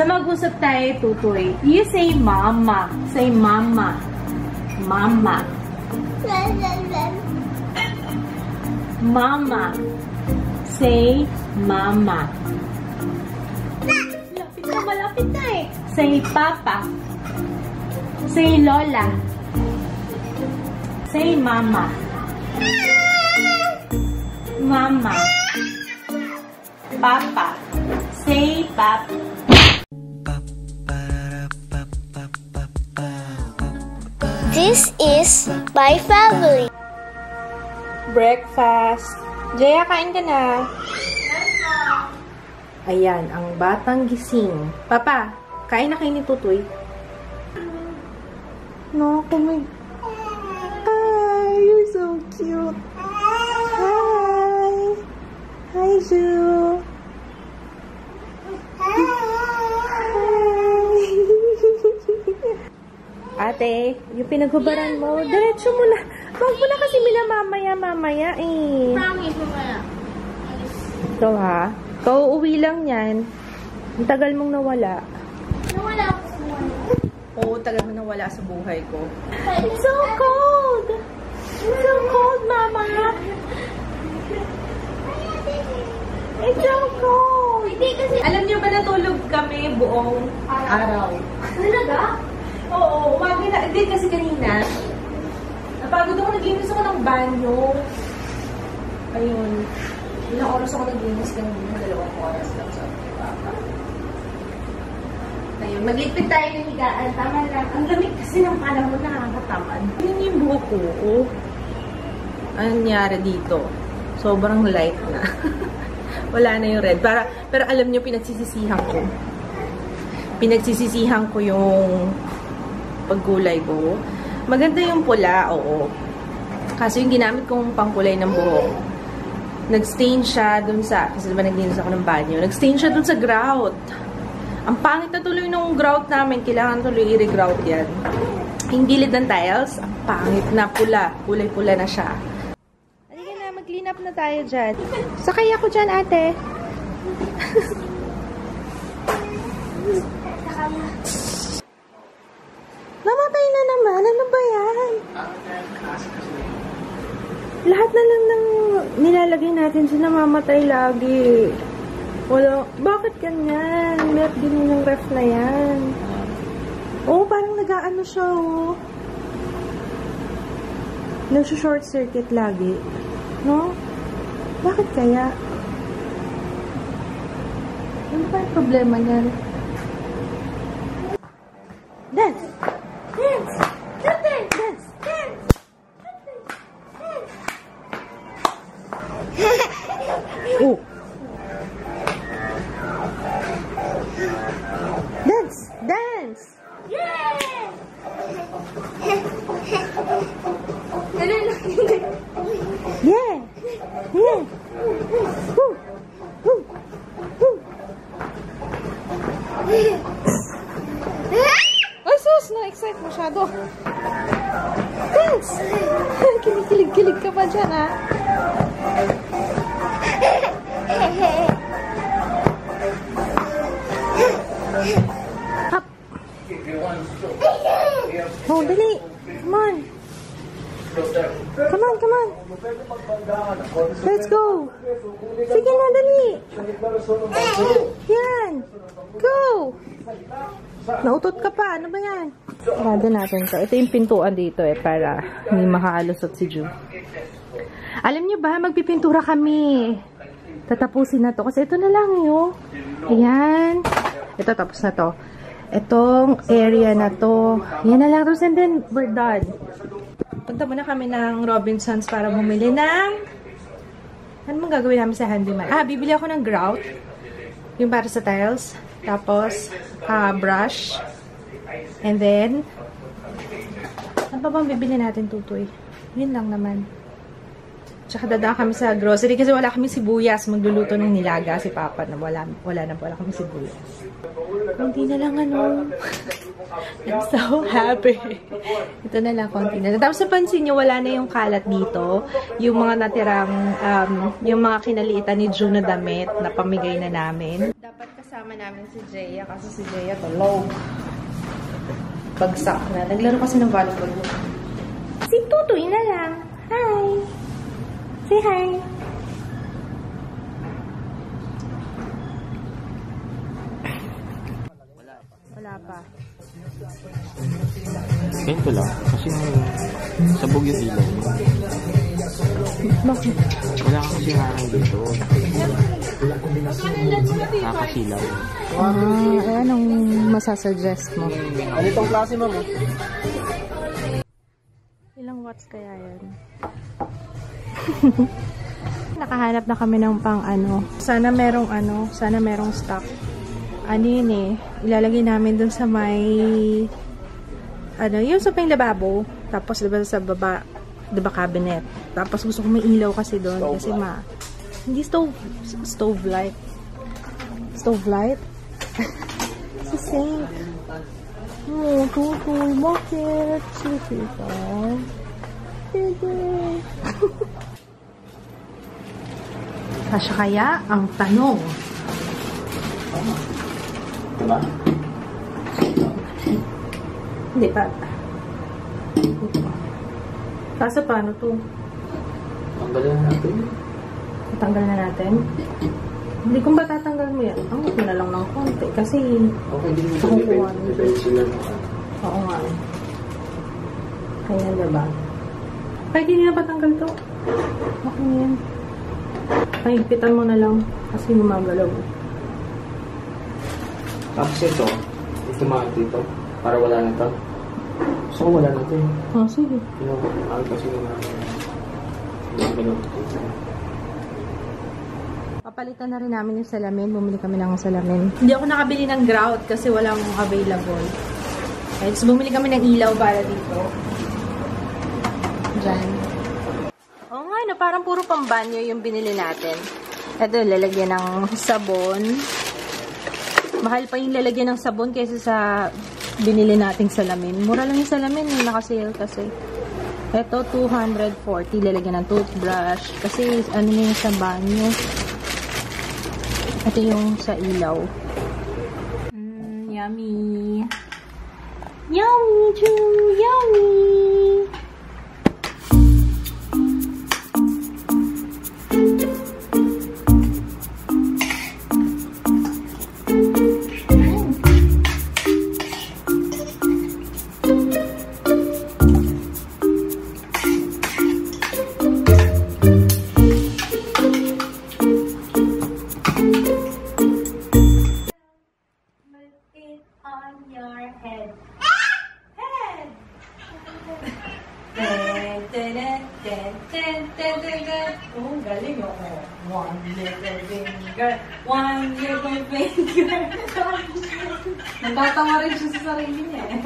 So, mag-usap tayo, Tutoy. You say mama. Say mama. Mama. Mama. Say mama. Lapit na, malapit na eh. Say papa. Say lola. Say mama. Mama. Papa. Say papa. This is my family. Breakfast. Jaya, kain ka na. Ayan, ang batang gising. Papa, kain na kayo ni Tutoy. No, kumig. Hi, you're so cute. Hi. Hi, Ju. Ate, yung pinaghubaran mo, diretso mo na. Huwag mo na kasi minamamaya-mamaya eh. Promise mo kaya. Ito ha. Kauuwi lang yan. Ang tagal mong nawala. Nawala ako sa buhay. Oo, tagal mo nawala sa buhay ko. It's so cold! It's so cold, Mama! It's so cold! Hindi kasi... Alam niyo ba natulog kami buong araw? Talaga? Oo, umaga na. Hindi kasi kanina. Napagod ako, naglinis ako ng banyo. Ayun. Ilang oras ako naglinis kanina. 2 oras lang sa papa. Ayun, maglipid tayo ng higaan. Tama lang. Ang lamig kasi ng panahon, nakakatamad. Yun yung buhok ko. Oh. Anong nangyari dito? Sobrang light na. Wala na yung red. Pero alam nyo, pinagsisisihan ko. Pinagsisisihan ko yung pagkulay ko. Maganda yung pula, oo. Kasi yung ginamit kong pangkulay ng buhok, nag-stain siya dun sa, kasi diba naglinis ako ng banyo, nag-stain siya dun sa grout. Ang pangit na tuloy nung grout namin, kailangan tuloy i-regrout yan. Yung gilid ng tiles, ang pangit na pula. Kulay-pula na siya. Halika na, mag-clean up na tayo dyan. Sakay ako dyan, ate. Namatay na naman. Ano ba yan? Lahat na lang ng nilalagay natin siya namamatay lagi. Wala. Bakit ganyan? Meron din yung ref na yan. Oo, parang nag-aano siya, oh. Nag-short circuit lagi. No? Bakit kaya? Ano ba yung problema niyan? Dance! Dance! Dance! Dance! Dance! Oh! Dance! Dance! Yeah! Yeah! Yeah! Woo! Woo! Woo! Ay, sus! Na-excite masyado. Dance! Kinikilig-kilig ka pa dyan, ha? Up! Oh, dali! Come on! Come on, come on! Let's go! Sige na, dali! Yan! Go! Nautot ka pa. Ano ba yan? Sarado natin to. Ito yung pintuan dito para hindi makaalusot si Ju. Alam niyo ba, magpipintura kami. Tatapusin na to. Kasi ito na lang yun. Ayan. Ito, tapos na to. Itong area na to. Yan na lang. And then, we're done. Punta muna kami ng Robinsons para bumili ng... Ano mong gagawin namin sa handyman? Bibili ako ng grout. Yung para sa tiles. Tapos, brush. And then, ano pa bang bibili natin, Tutoy? Yun lang naman. Tsaka dadaan kami sa grocery kasi wala kami sibuyas. Magluluto ng nilaga si Papa na wala kami sibuyas. Konti na lang ano. I'm so happy. Ito na lang, konti na lang. Tapos napansin nyo, wala na yung kalat dito. Yung mga natirang, yung mga kinaliitan ni June na damit na pamigay na namin. Dapat kasama Kasama namin si Jeya kasi si Jeya tulog. Bagsak na. Naglaro kasi ng volleyball. Si Tutoy na lang. Hi! Say hi! Wala pa. Ganito lang. Kasi sabog yung ilaw. Bakit? Wala ka kasi harang dito. Nakakasilaw. Anong masasuggest mo? Ano itong klase mo mo? Ilang watts kaya yun? Nakahanap na kami ng pang ano. Sana merong stock. Ano yun eh. Ilalagay namin dun sa may yung sa pang lababo. Tapos diba sa baba, diba cabinet. Tapos gusto ko may ilaw kasi doon. Kasi hindi stove light. Stove light? Sa sink. Oh, Tutoy, bakit? Sige ka. Sige. Kasya kaya ang tanong. Diba? Hindi pa. Kaso paano to? Tanggalin na natin. Tatanggal na natin? Hindi kung ba tatanggal mo yan? Angat mo na lang ng konti. Kasi Okay, din mo kukuha. depende sila mo. Oo nga. Kaya diba? Pwede nila patanggal to. Okay na yan. Pahigpitan mo na lang. Kasi gumagalaw. Tapos ito dito. Para wala na ito. So, wala na ito. Oh, sige. Kasi gumagalaw. Papalitan na rin namin yung salamin. Bumili kami ng salamin. Hindi ako nakabili ng grout kasi walang available. Okay, so bumili kami ng ilaw para dito. Diyan. Oo nga, no, parang puro pambanyo yung binili natin. Ito, lalagyan ng sabon. Mahal pa yung lalagyan ng sabon kaysa sa binili nating salamin. Mura lang yung salamin, yung naka-sale kasi. Ito, 240. Lalagyan ng toothbrush. Kasi ano na yung sa banyo. Ito yung sa ilaw. Yummy. Yummy, Choo! Yummy! Oh, galing ako. One little finger. One little finger. Nagtatawa rin siya sa sarili niya eh.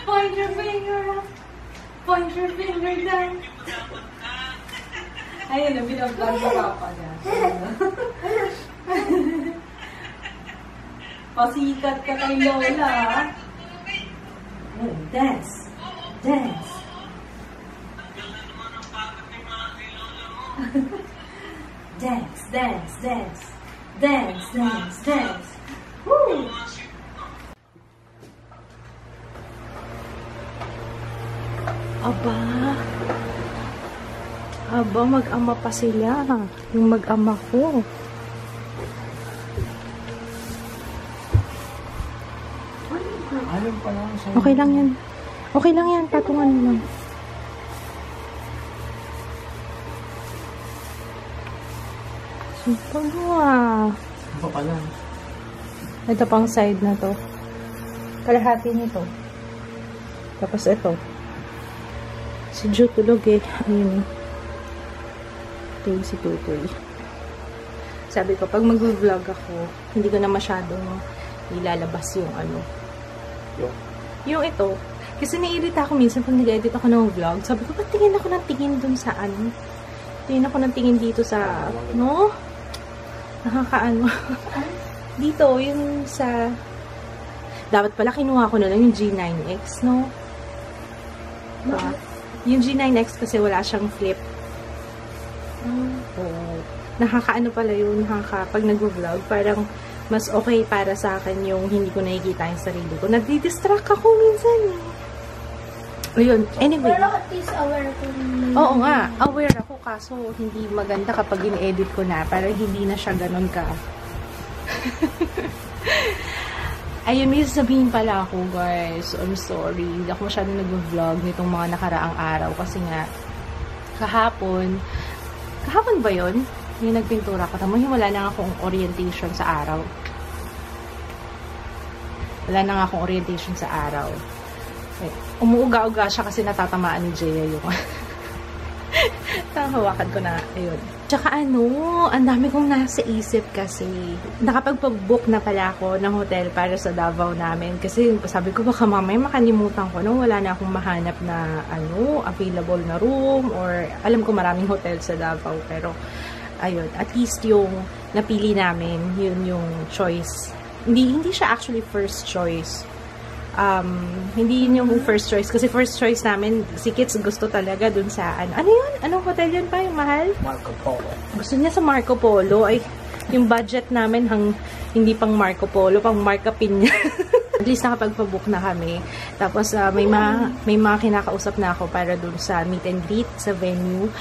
Point your finger up. Point your finger down. Ayun, binablag sa papa niya. Pasikat ka kay Lola, ha? Oh, dance. Dance. Dance, dance, dance. Dance, dance, dance. Woo! Aba. Aba, mag-ama pa sila. Yung mag-ama ko. Okay lang yan. Okay lang yan. Patungan mo lang. Super mo ah. Ano pa lang? Ito pang side na to. Kalahati nito. Tapos ito. Si Ju tulog eh. Ayun. Ito yung si Tutoy. Sabi ko, pag mag-vlog ako, hindi ko na masyadong ilalabas yung ano. Yung ito. Kasi naiirita ako minsan pag nag-edit ako ng vlog. Sabi ko, ba't tingin ako ng tingin dun sa ano? Tingin ako ng tingin dito sa, no? Nakakaano. Dito, yung sa, dapat pala kinuha ko na lang yung G9X, no? Diba? Yung G9X kasi wala siyang flip. Oo. Nakakaano pala yun, pag nag-vlog, parang mas okay para sa akin yung hindi ko nakikita yung sarili ko. Nagdi-distract ako minsan eh. Ayun, anyway. Pero at least aware ko. Oo nga, aware ako kaso hindi maganda kapag in-edit ko na para hindi na siya ganun ka. Ayun, may sasabihin pala ako guys. I'm sorry. Hindi ako masyado nag-vlog nitong mga nakaraang araw kasi nga kahapon ba yun? Yung nagpintura ko. Tamo, wala na akong orientation sa araw. Wala na akong orientation sa araw. Eh, umuuga-uga siya kasi natatamaan ni Jaya yung hawakan ko na. Ayun. Tsaka ano, ang dami kong nasa isip kasi nakapag-book na pala ako ng hotel para sa Davao namin. Kasi sabi ko baka mamaya makalimutan ko nung wala na akong mahanap na available na room or alam ko maraming hotel sa Davao pero ayun, at least yung napili namin, yun yung choice. Hindi siya actually first choice. Hindi yun yung first choice. Kasi first choice namin, si Kits gusto talaga dun sa, ano yun? Anong hotel yun pa? Yung mahal? Marco Polo. Gusto niya sa Marco Polo. Ay, yung budget namin, hindi pang Marco Polo, pang Marca Piña. At least nakapagpabook na kami. Tapos, may mga kinakausap na ako para dun sa meet and greet sa venue.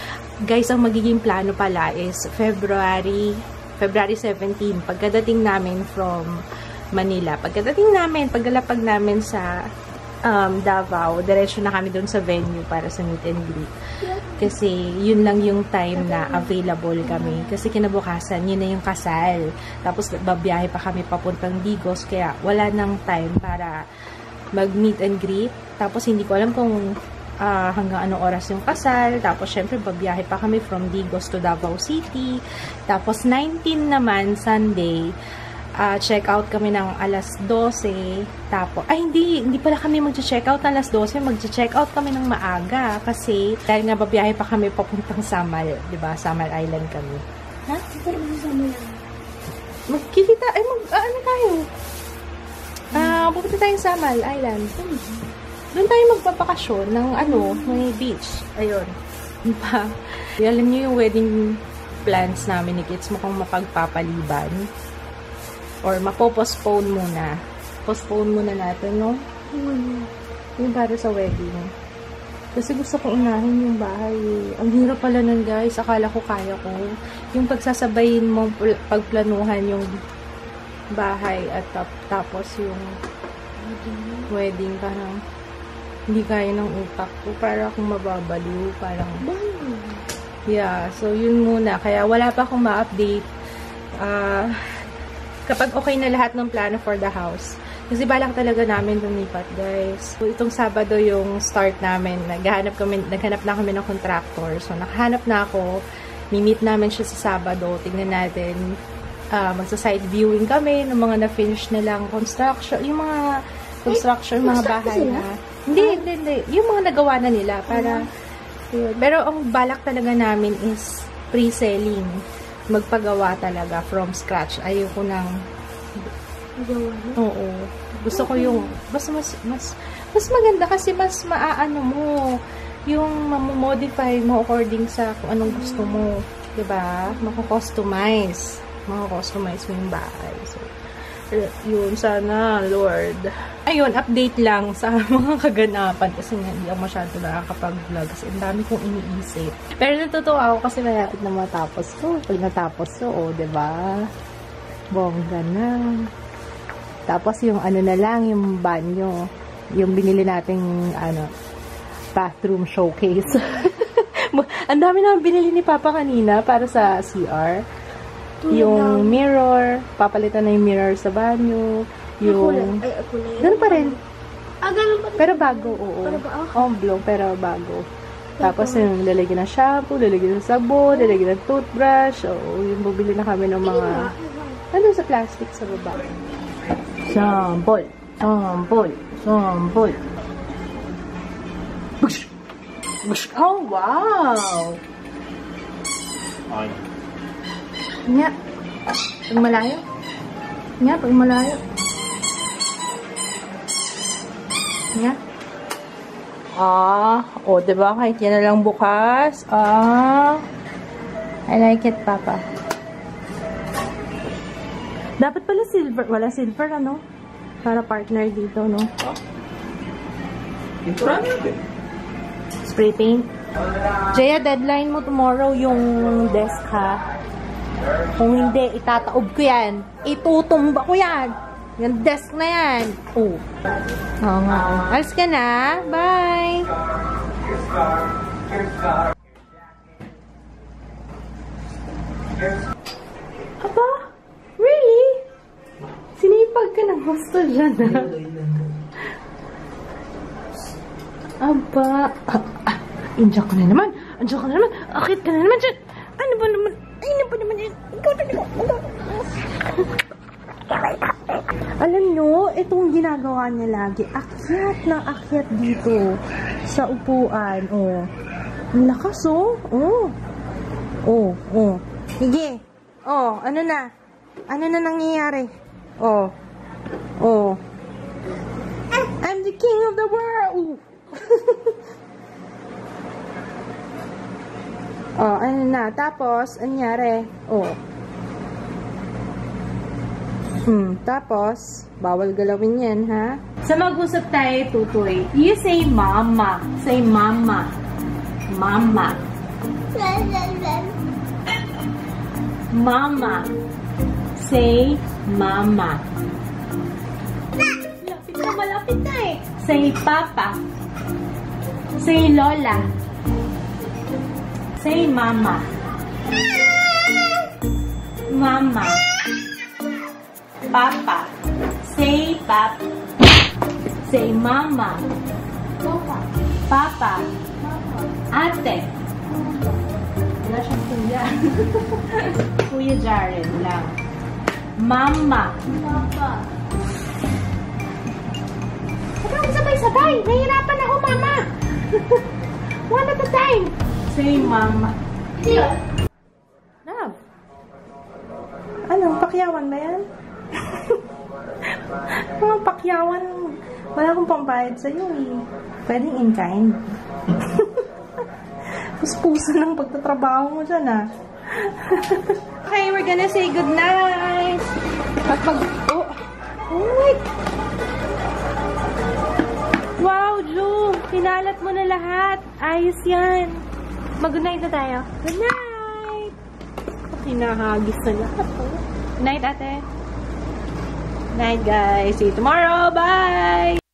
Guys, ang magiging plano pala is February 17. Pagkadating namin from Manila. Paglalapag namin sa Davao, diretso na kami dun sa venue para sa meet and greet. Kasi yun lang yung time na available kami. Kasi kinabukasan, yun na yung kasal. Tapos babiyahe pa kami papuntang Digos, kaya wala nang time para mag-meet and greet. Tapos hindi ko alam kung hanggang anong oras yung kasal. Tapos syempre babiyahe pa kami from Digos to Davao City. Tapos 19 naman, Sunday, check out kami ng alas 12. Tapos, hindi pala kami mag-check out ng alas 12. Mag-check out kami ng maaga. Kasi, dahil nga babiyahe pa kami papuntang Samal. Diba? Samal Island kami. Ha? Pero sa Samal Island? Magkikita, ano tayo? Pupunta tayong Samal Island. Doon tayo magpapakasyon ng may beach. Ayun. Diba? Alam niyo yung wedding plans namin ni Kits, mukhang mapagpapaliban. Or mapo-postpone muna. Postpone muna natin, no? Yung para sa wedding. Kasi gusto ko unahin yung bahay. Ang hirap pala nun, guys. Akala ko kaya ko. Yung pagsasabayin mo, pagplanuhan yung bahay at tapos yung wedding. Parang hindi kaya ng utak ko. Para akong mababaliw. Parang, yeah. So, yun muna. Kaya wala pa akong ma-update. Kapag okay na lahat ng plano for the house. Kasi balak talaga namin lumipat, guys. So, itong Sabado yung start namin. Naghanap na kami ng contractor. So, nakahanap na ako. Mi-meet namin siya sa Sabado. Tingnan natin. Magsa-side viewing kami ng mga na-finish nilang construction. Yung mga construction, mga bahay na. Hindi. Yung mga nagawa na nila. Pero ang balak talaga namin is pre-selling. Magpagawa talaga from scratch. Ayoko nang oo. Gusto ko yung mas maganda kasi mas maaano mo yung mamodify mo according sa kung anong gusto mo, 'di ba? Mako-customize mo yung bahay. So, yun sana, Lord. Ayun, update lang sa mga kaganapan kasi hindi ako masyado nakakapag-vlog kasi ang dami kong iniisip. Pero natutuwa ako kasi malapit na matapos ko. Pag natapos ko, diba? Bongga na. Tapos yung na lang, yung banyo. Yung binili nating, bathroom showcase. Ang dami na binili ni Papa kanina para sa CR. Yung mirror, papalitan na yung mirror sa banyo. Yung ganun pa rin. Ganun pa rin. Pero bago, oo. Oblong, pero bago. Tapos yung lalagyan ng shampoo, lalagyan ng sabon, lalagyan ng toothbrush. Oo, yung bubili na kami ng mga sa plastic sa baba. Shampoo. Oh, wow! Nga. Pag malayo. Nga. O, diba? Kahit yan na lang bukas. I like it, Papa. Dapat pala silver. Wala silver, ano? Para partner dito, no? Pintura natin. Spray paint. Jaya, deadline mo tomorrow yung desk, ha? Kung hindi, itataob ko yan. Itutumba ko yan. Yung desk na yan. Oo nga. Alis ka na. Bye! Aba? Really? Sinipag ka ng gusto dyan, ha? Aba? Andiyan ka na naman. Andiyan ka na naman. Akit ka na naman dyan. Ano ba naman? Ay, ano ba naman yan? Ikaw talaga. Alam nyo, itong ginagawa niya lagi. Akyat ng akyat dito. Sa upuan. Ang lakas, Sige. Ano na? Ano na nangyayari? I'm the king of the world! Ano na? Tapos, anyari? Tapos, bawal galawin yan, ha? Sa mag-usap tayo, Tutoy, you say mama. Say mama. Mama. Mama. Say mama. Lapit na, malapit na eh. Say papa. Say lola. Say mama. Mama. Papa. Say papa. Say mama. Papa. Ate. Wala siyang kuya. Kuya Jaren lang. Mama. Papa. Huwag kang sabay-sabay. Nahihirapan ako, mama. One at a time. Say mama. Love. Ano? Pakyawan ba yan? Mga pakyawan. Wala akong pambayad sa'yo eh. Pwedeng in kind. Puspuso ng pagtatrabaho mo dyan ah. Okay, we're gonna say goodnight. At wait. Wow, Ju. Pinalat mo na lahat. Ayos yan. Mag-good night na tayo. Good night. Kinahagis na lahat. Good night, ate. Good night, guys. See you tomorrow. Bye!